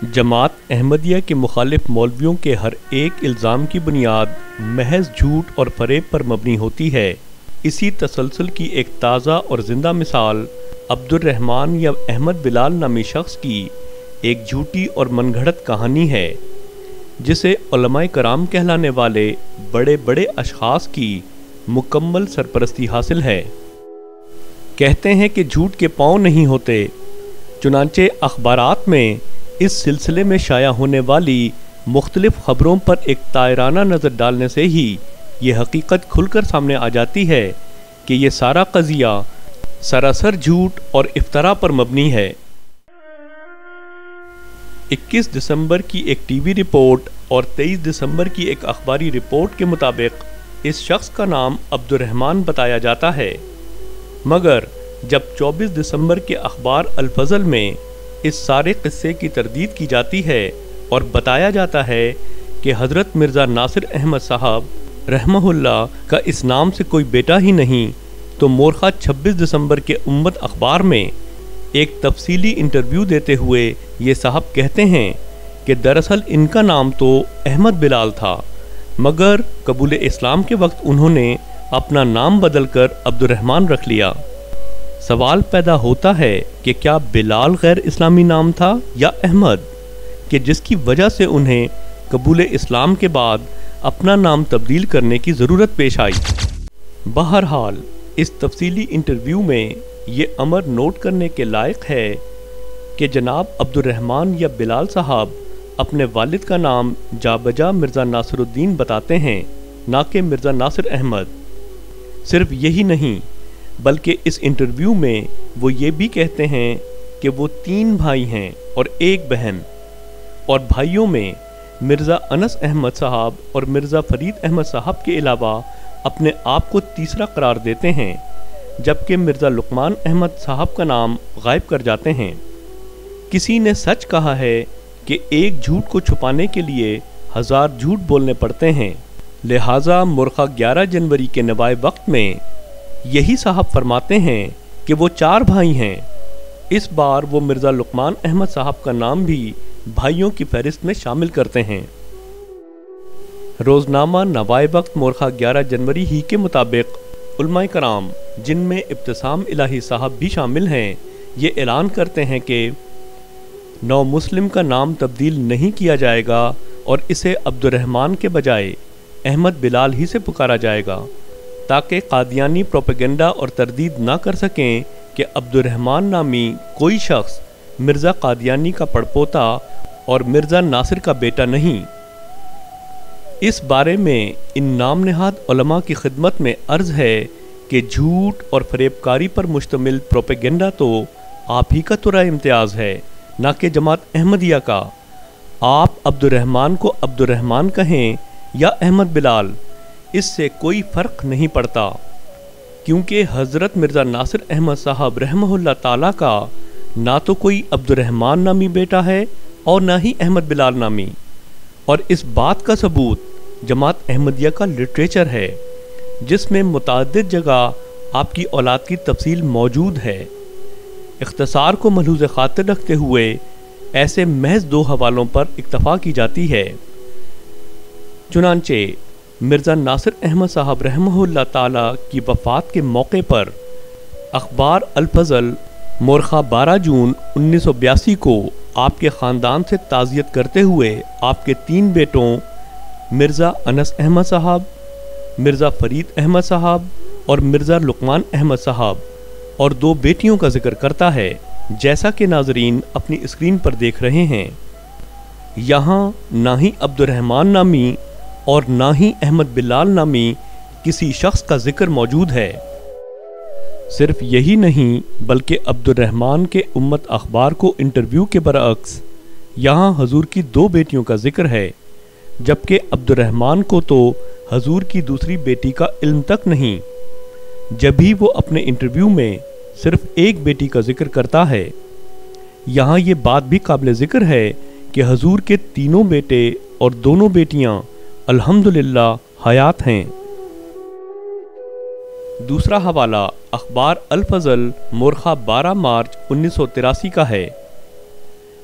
جماعت احمدیہ کے مخالف مولویوں کے ہر ایک الزام کی بنیاد محض جھوٹ اور فریب پر مبنی ہوتی ہے۔ اسی تسلسل کی ایک تازہ اور زندہ مثال عبد الرحمن یا احمد بلال نامی شخص کی ایک جھوٹی اور من گھڑت کہانی ہے، جسے علماء کرام کہلانے والے بڑے بڑے اشخاص کی مکمل سرپرستی حاصل ہے۔ کہتے ہیں کہ جھوٹ کے پاؤں نہیں ہوتے، چنانچہ اخبارات میں اس سلسلے میں شائع ہونے والی مختلف خبروں پر ایک طائرانہ نظر ڈالنے سے ہی یہ حقیقت کھل کر سامنے آ جاتی ہے کہ یہ سارا قضیہ سراسر جھوٹ اور افتراء پر مبنی ہے۔ 21 دسمبر کی ایک ٹی وی رپورٹ اور 23 دسمبر کی ایک اخباری رپورٹ کے مطابق اس شخص کا نام عبد الرحمن بتایا جاتا ہے، مگر جب 24 دسمبر کے اخبار الفضل میں اس سارے قصے کی تردید کی جاتی ہے اور بتایا جاتا ہے کہ حضرت مرزا ناصر احمد صاحب رحمہ اللہ کا اس نام سے کوئی بیٹا ہی نہیں، تو مورخہ 26 دسمبر کے امت اخبار میں ایک تفصیلی انٹرویو دیتے ہوئے یہ صاحب کہتے ہیں کہ دراصل ان کا نام تو احمد بلال تھا، مگر قبول اسلام کے وقت انہوں نے اپنا نام بدل کر عبد الرحمن رکھ لیا۔ سوال پیدا ہوتا ہے کہ کیا بلال غیر اسلامی نام تھا یا احمد، کہ جس کی وجہ سے انہیں قبول اسلام کے بعد اپنا نام تبدیل کرنے کی ضرورت پیش آئی۔ بہرحال اس تفصیلی انٹرویو میں یہ امر نوٹ کرنے کے لائق ہے کہ جناب عبد الرحمن یا بلال صاحب اپنے والد کا نام جا بجا مرزا ناصر الدین بتاتے ہیں، نہ کہ مرزا ناصر احمد۔ صرف یہی نہیں بلکہ اس انٹرویو میں وہ یہ بھی کہتے ہیں کہ وہ 3 بھائی ہیں اور 1 بہن، اور بھائیوں میں مرزا انس احمد صاحب اور مرزا فرید احمد صاحب کے علاوہ اپنے آپ کو تیسرا قرار دیتے ہیں، جبکہ مرزا لقمان احمد صاحب کا نام غائب کر جاتے ہیں۔ کسی نے سچ کہا ہے کہ ایک جھوٹ کو چھپانے کے لیے 1000 جھوٹ بولنے پڑتے ہیں، لہٰذا مورخہ 11 جنوری کے نوائے وقت میں یہی صاحب فرماتے ہیں کہ وہ 4 بھائی ہیں۔ اس بار وہ مرزا لقمان احمد صاحب کا نام بھی بھائیوں کی فہرست میں شامل کرتے ہیں۔ روزنامہ نوائے وقت مورخہ 11 جنوری ہی کے مطابق علماء کرام، جن میں ابتسام الہی صاحب بھی شامل ہیں، یہ اعلان کرتے ہیں کہ نو مسلم کا نام تبدیل نہیں کیا جائے گا اور اسے عبد الرحمن کے بجائے احمد بلال ہی سے پکارا جائے گا، تاکہ قادیانی پروپیگنڈا اور تردید نہ کر سکیں کہ عبد الرحمن نامی کوئی شخص مرزا قادیانی کا پڑپوتا اور مرزا ناصر کا بیٹا نہیں۔ اس بارے میں ان نام نہاد علماء کی خدمت میں عرض ہے کہ جھوٹ اور فریب کاری پر مشتمل پروپیگنڈا تو آپ ہی کا ترا امتیاز ہے، نہ کہ جماعت احمدیہ کا۔ آپ عبد الرحمن کو عبد الرحمن کہیں یا احمد بلال، اس سے کوئی فرق نہیں پڑتا، کیونکہ حضرت مرزا ناصر احمد صاحب رحمہ اللہ تعالیٰ کا نہ تو کوئی عبد الرحمن نامی بیٹا ہے اور نہ ہی احمد بلال نامی، اور اس بات کا ثبوت جماعت احمدیہ کا لٹریچر ہے، جس میں متعدد جگہ آپ کی اولاد کی تفصیل موجود ہے۔ اختصار کو ملحوظ خاطر رکھتے ہوئے ایسے محض 2 حوالوں پر اکتفا کی جاتی ہے۔ چنانچہ مرزا ناصر احمد صاحب رحمہ اللہ تعالیٰ کی وفات کے موقع پر اخبار الفضل مورخہ 12 جون 1982 کو آپ کے خاندان سے تعزیت کرتے ہوئے آپ کے 3 بیٹوں مرزا انس احمد صاحب، مرزا فرید احمد صاحب اور مرزا لقمان احمد صاحب اور 2 بیٹیوں کا ذکر کرتا ہے، جیسا کہ ناظرین اپنی اسکرین پر دیکھ رہے ہیں۔ یہاں نہ ہی عبد الرحمن نامی اور نہ ہی احمد بلال نامی کسی شخص کا ذکر موجود ہے۔ صرف یہی نہیں بلکہ عبد الرحمن کے امت اخبار کو انٹرویو کے برعکس یہاں حضور کی 2 بیٹیوں کا ذکر ہے، جبکہ عبد الرحمن کو تو حضور کی دوسری بیٹی کا علم تک نہیں، جبھی وہ اپنے انٹرویو میں صرف 1 بیٹی کا ذکر کرتا ہے۔ یہاں یہ بات بھی قابل ذکر ہے کہ حضور کے 3 بیٹے اور 2 بیٹیاں الحمدللہ حیات ہیں۔ دوسرا حوالہ اخبار الفضل مورخہ 12 مارچ 1983 کا ہے۔